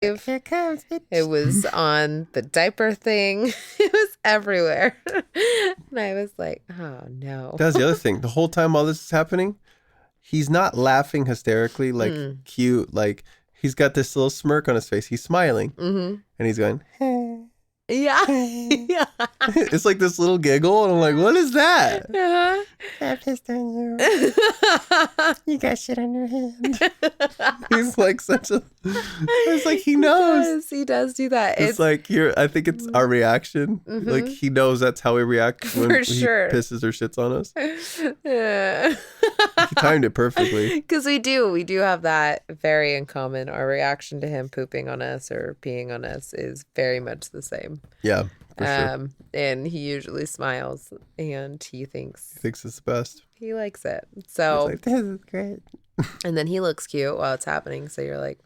Here comes it. It was on the diaper thing. It was everywhere. And I was like, oh no. That's the other thing. The whole time while this is happening, he's not laughing hysterically, like cute. Like he's got this little smirk on his face. He's smiling, and he's going. Yeah. Yeah. It's like this little giggle, and I'm like, what is that? Uh-huh. I pissed on you. You got shit on your hand. He's like such a. It's like he knows. He does do that. It's like I think it's our reaction. Like he knows that's how we react when For he sure. pisses or shits on us. Yeah. He timed it perfectly. Because we do have that very in common. Our reaction to him pooping on us or peeing on us is very much the same. Yeah, for sure. And he usually smiles and he thinks It's the best. he likes it. So, He's like, this is great. and then he looks cute while it's happening. So you're like,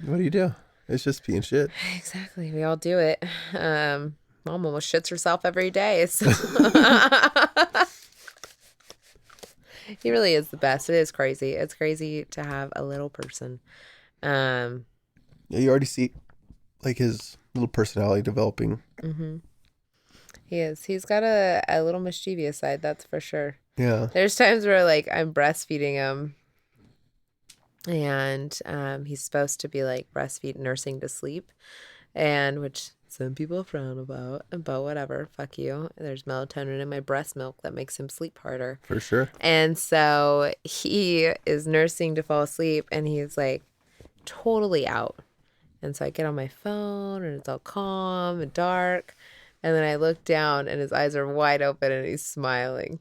What do you do? It's just peeing shit. exactly. We all do it. Mom almost shits herself every day. So. He really is the best. It is crazy. It's crazy to have a little person. Yeah, you already see like his little personality developing. He is. He's got a little mischievous side, that's for sure. Yeah. There's times where like I'm breastfeeding him and he's supposed to be like breastfeed nursing to sleep, and which some people frown about, but whatever, fuck you. There's melatonin in my breast milk that makes him sleep harder. For sure. And so he is nursing to fall asleep and he's like totally out. And so I get on my phone and it's all calm and dark. And then I look down and his eyes are wide open and he's smiling.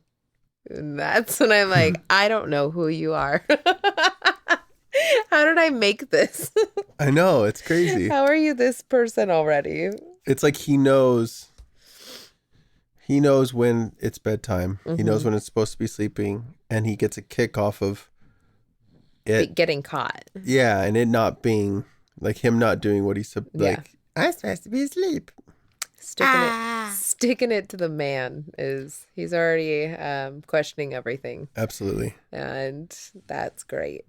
And that's when I'm like, I don't know who you are. How did I make this? I know, it's crazy. How are you this person already? It's like he knows when it's bedtime. He knows when it's supposed to be sleeping, and he gets a kick off of it Getting caught. Yeah, and it not being like him not doing what he's like. I'm supposed to be asleep. Sticking it to the man is he's already questioning everything, Absolutely. and that's great.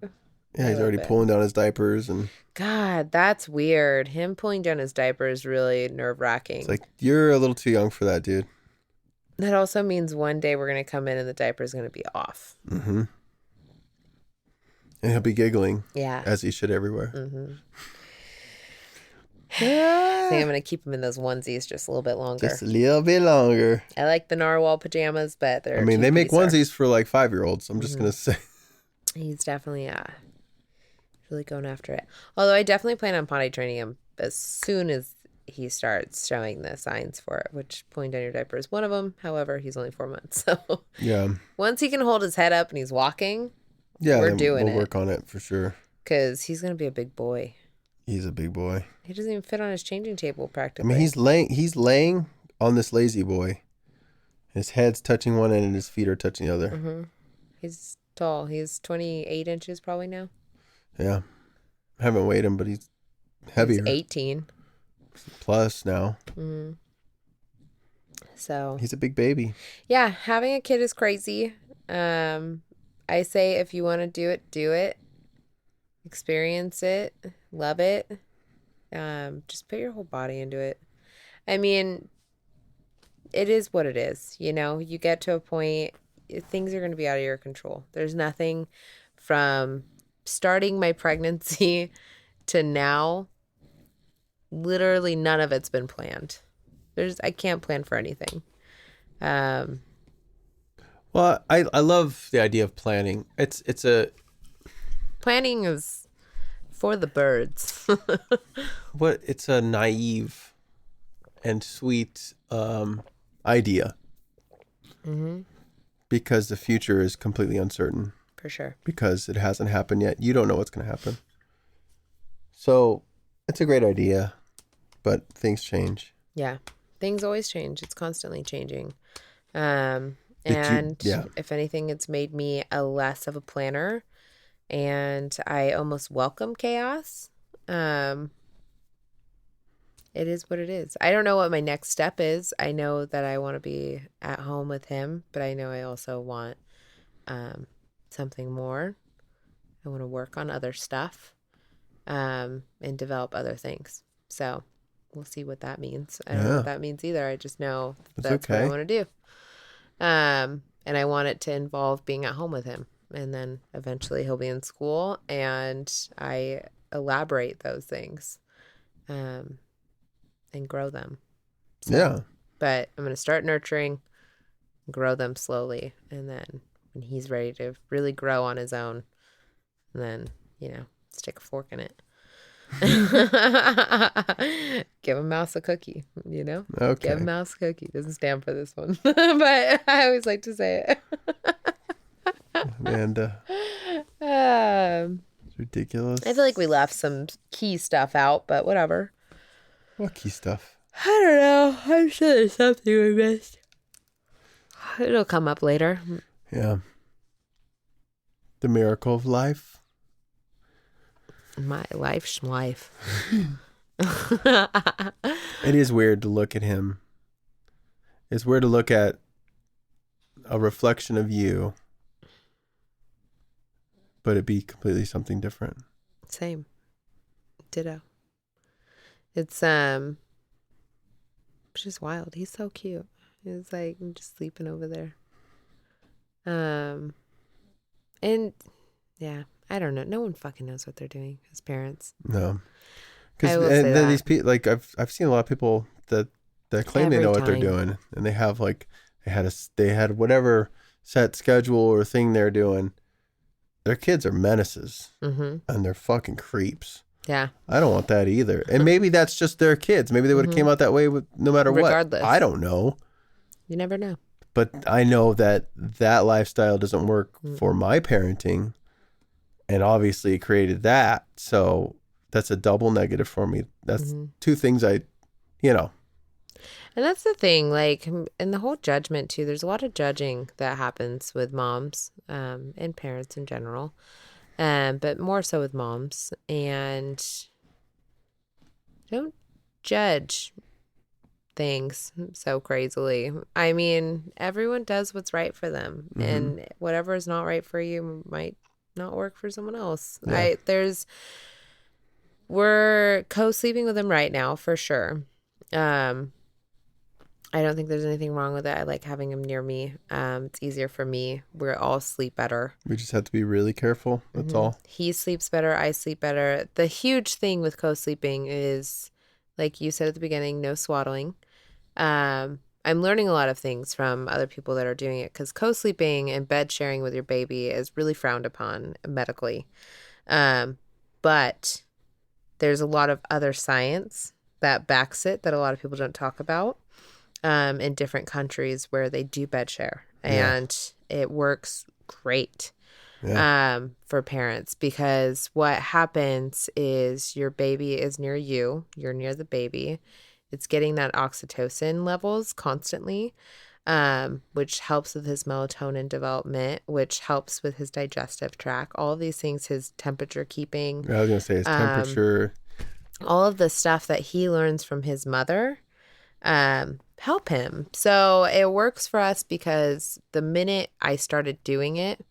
Yeah, he's already pulling down his diapers, and God, that's weird. Him pulling down his diaper is really nerve-wracking. it's like, you're a little too young for that, dude. That also means one day we're gonna come in and the diaper is gonna be off. And he'll be giggling. Yeah. As he should everywhere. I think I'm gonna keep him in those onesies just a little bit longer. Just a little bit longer. I like the narwhal pajamas, but they're. I mean, they make onesies onesies for like 5-year-olds. I'm just gonna say. He's definitely really going after it. Although I definitely plan on potty training him as soon as he starts showing the signs for it, which pulling down your diaper is one of them. However, he's only 4 months. So Yeah. once he can hold his head up and he's walking, Yeah, we're doing we'll it. work on it for sure. Because he's going to be a big boy. He's a big boy. He doesn't even fit on his changing table I practically. mean, he's laying on this lazy boy. His head's touching one end and his feet are touching the other. He's tall. He's 28 inches probably now. Yeah. I haven't weighed him, but he's heavier. He's 18. Plus now. So He's a big baby. yeah, having a kid is crazy. I say if you want to do it, do it. Experience it. Love it. Just put your whole body into it. I mean, it is what it is. You know, you get to a point, things are going to be out of your control. There's nothing from starting my pregnancy to now. Literally none of it's been planned. I can't plan for anything. Well, I love the idea of planning. It's a Planning is for the birds. it's a naive and sweet idea. Because the future is completely uncertain. For sure. Because it hasn't happened yet. You don't know what's going to happen. So it's a great idea, but things change. Yeah. Things always change. It's constantly changing. Yeah. If anything, it's made me a less of a planner, and I almost welcome chaos. It is what it is. I don't know what my next step is. I know that I want to be at home with him, but I know I also want something more. I want to work on other stuff. and develop other things. So we'll see what that means. I don't know what that means either. I just know that's what I want to do. And I want it to involve being at home with him. And then eventually he'll be in school, and I elaborate those things and grow them. So, yeah. But I'm going to start nurturing, grow them slowly. And then when he's ready to really grow on his own, then, stick a fork in it. Give a mouse a cookie, Okay. Give a mouse a cookie. Doesn't stand for this one, but I always like to say it. Amanda. It's ridiculous. I feel like we left some key stuff out, but whatever. What key stuff? I don't know. I'm sure there's something we missed. It'll come up later. Yeah. The miracle of life. My life's life. It is weird to look at him. It's weird to look at a reflection of you, but it be completely something different. Same. Ditto. It's just wild. He's so cute. He's like just sleeping over there. And yeah, I don't know. No one fucking knows what they're doing as parents. No. Because these people, like I've seen a lot of people that claim they know what they're doing, and they have like they had whatever set schedule or thing they're doing. Their kids are menaces, and they're fucking creeps. Yeah, I don't want that either. And maybe that's just their kids. Maybe they would have came out that way no matter regardless. What. I don't know. You never know. But I know that lifestyle doesn't work for my parenting, and obviously it created that. So that's a double negative for me. That's two things And that's the thing, like, in the whole judgment too, there's a lot of judging that happens with moms, and parents in general, but more so with moms. And don't judge things so crazily. I mean, everyone does what's right for them, and whatever is not right for you might not work for someone else. Yeah. We're co-sleeping with him right now for sure. I don't think there's anything wrong with it. I like having him near me. It's easier for me. We all sleep better. We just have to be really careful. That's all. He sleeps better. I sleep better. The huge thing with co-sleeping is, like you said at the beginning, no swaddling. I'm learning a lot of things from other people that are doing it, because co-sleeping and bed sharing with your baby is really frowned upon medically. But there's a lot of other science that backs it that a lot of people don't talk about. In different countries where they do bed share, and it works great for parents, because what happens is your baby is near you, you're near the baby, it's getting that oxytocin levels constantly, which helps with his melatonin development, which helps with his digestive tract, all of these things, his temperature keeping. I was gonna say his temperature, all of the stuff that he learns from his mother help him. So it works for us, because the minute I started doing it,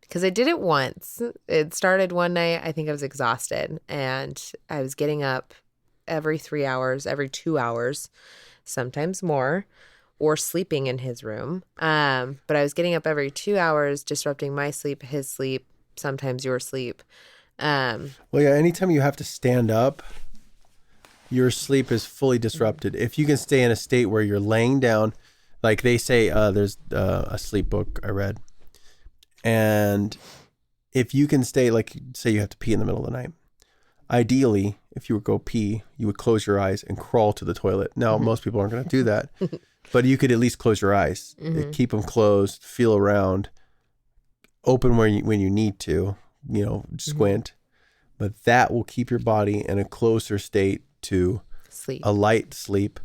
because I did it once, it started one night, I think I was exhausted, and I was getting up every 3 hours, every 2 hours, sometimes more, or sleeping in his room. But I was getting up every 2 hours, disrupting my sleep, his sleep, sometimes your sleep. Well, yeah, anytime you have to stand up, your sleep is fully disrupted. If you can stay in a state where you're laying down, like they say, there's a sleep book I read, and if you can stay, like, say you have to pee in the middle of the night, ideally, if you would go pee, you would close your eyes and crawl to the toilet. Now, most people aren't going to do that, but you could at least close your eyes, keep them closed, feel around, open when you need to, squint, but that will keep your body in a closer state to sleep, a light sleep,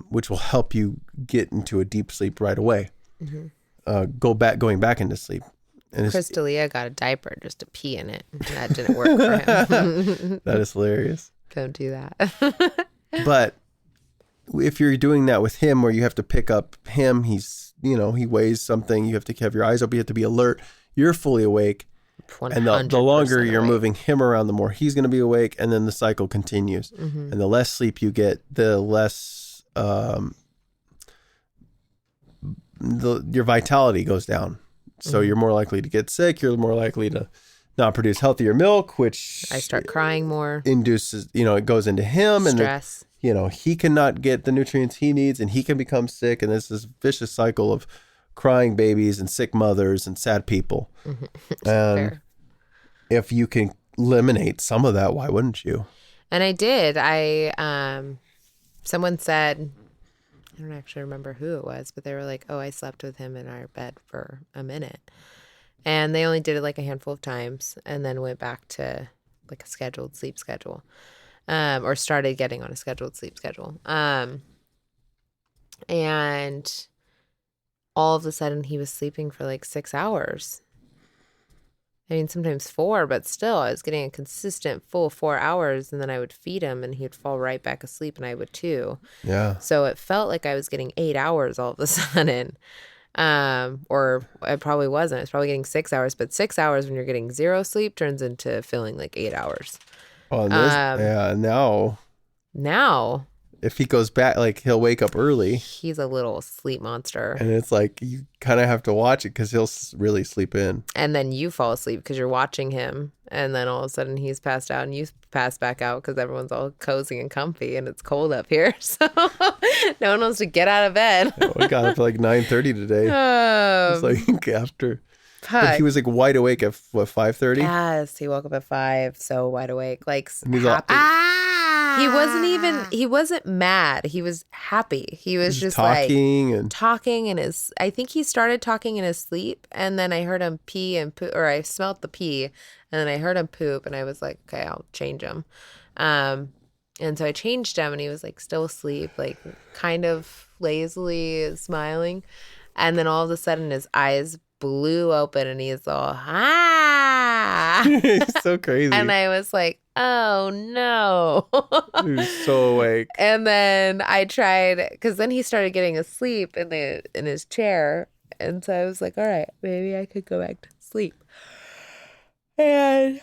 which will help you get into a deep sleep right away. Going back into sleep. And Chris D'Elia got a diaper just to pee in it. That didn't work for him. That is hilarious. Don't do that. But if you're doing that with him, where you have to pick up him, he's, he weighs something, you have to have your eyes open, you have to be alert, you're fully awake, And the longer you're moving him around, the more he's going to be awake, and then the cycle continues. Mm-hmm. And the less sleep you get, the less your vitality goes down. So you're more likely to get sick. You're more likely to not produce healthier milk, which I start crying more. Induces, it goes into him, Stress. and he cannot get the nutrients he needs, and he can become sick. And this is vicious cycle of crying babies and sick mothers and sad people. And if you can eliminate some of that, why wouldn't you? And I did. Someone said, I don't actually remember who it was, but they were like, oh, I slept with him in our bed for a minute. And they only did it like a handful of times and then went back to like a scheduled sleep schedule, or started getting on a scheduled sleep schedule. And all of a sudden he was sleeping for like 6 hours. I mean, sometimes 4, but still I was getting a consistent full 4 hours, and then I would feed him and he'd fall right back asleep, and I would too. Yeah. So it felt like I was getting 8 hours all of a sudden. Or I probably wasn't. I was probably getting 6 hours, but 6 hours when you're getting 0 sleep turns into feeling like 8 hours. Oh, and Now if he goes back, like he'll wake up early. He's a little sleep monster. And it's like you kind of have to watch it because he'll really sleep in. And then you fall asleep because you're watching him. And then all of a sudden he's passed out and you pass back out because everyone's all cozy and comfy and it's cold up here. So no one wants to get out of bed. We got up at like 9:30 today. It's like after. But he was like wide awake at what, 5:30? Yes, he woke up at 5, so wide awake, like happy. He wasn't mad. He was happy. He was just talking in his, I think he started talking in his sleep, and then I heard him pee and poop, or I smelled the pee, and then I heard him poop, and I was like, okay, I'll change him. And so I changed him, and he was like still asleep, like kind of lazily smiling. And then all of a sudden his eyes blew open and he's all, He's so crazy. And I was like, oh no. He was so awake. And then I tried, because then he started getting asleep in his chair. And so I was like, all right, maybe I could go back to sleep. And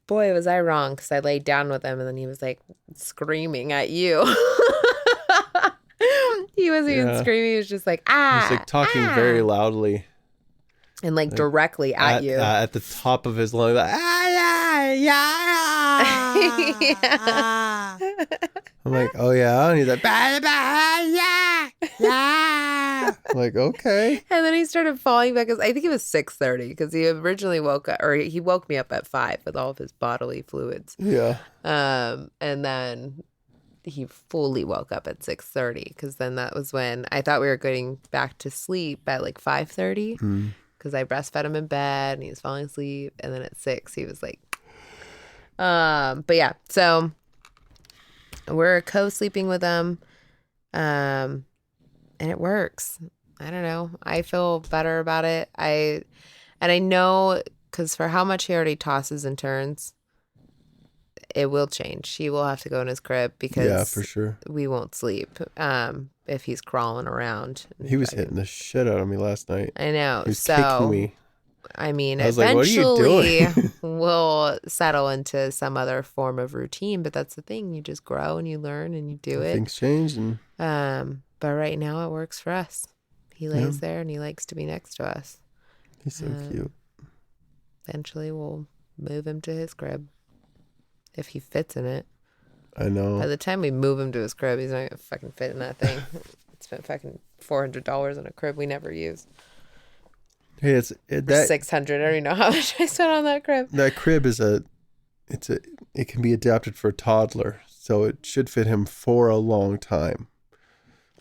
boy, was I wrong, because I laid down with him and then he was like screaming at you. He wasn't even screaming. He was just like, He's like talking very loudly. And like directly at you. At the top of his lungs. Like, I'm like, oh yeah. And he's like, yeah. I'm like, okay. And then he started falling back. I think it was 6:30 because he originally woke up, or he woke me up at 5 with all of his bodily fluids. Yeah. And then he fully woke up at 6:30 because then that was when I thought we were getting back to sleep at like 5:30 because I breastfed him in bed and he was falling asleep, and then at 6 he was like, but yeah, so we're co-sleeping with him, and it works. I don't know. I feel better about it. I know, because for how much he already tosses and turns, it will change. He will have to go in his crib because for sure we won't sleep if he's crawling around. He was hitting the shit out of me last night. I know. He was kicking me. I mean, I was eventually like, what are you doing? we'll settle into some other form of routine, but that's the thing. You just grow and you learn and you do it. Things change. But right now it works for us. He lays there and he likes to be next to us. He's so cute. Eventually we'll move him to his crib if he fits in it. I know. By the time we move him to his crib, he's not going to fucking fit in that thing. Spent fucking $400 on a crib we never use. Hey, that $600. I don't even know how much I spent on that crib. That crib it can be adapted for a toddler, so it should fit him for a long time.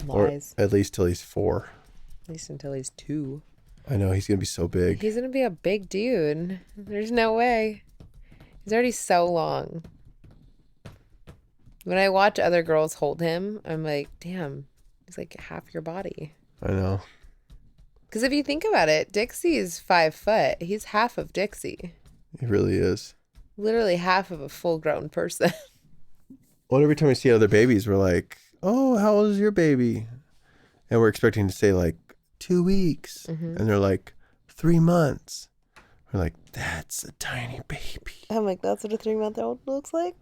Lies. Or at least till he's 4. At least until he's 2. I know, he's gonna be so big. He's gonna be a big dude. There's no way. He's already so long. When I watch other girls hold him, I'm like, damn, he's like half your body. I know. Because if you think about it, Dixie's 5 foot. He's half of Dixie. He really is. Literally half of a full-grown person. Well, every time we see other babies, we're like, oh, how old is your baby? And we're expecting to say like 2 weeks. And they're like 3 months We're like, that's a tiny baby. I'm like, that's what a 3-month-old looks like.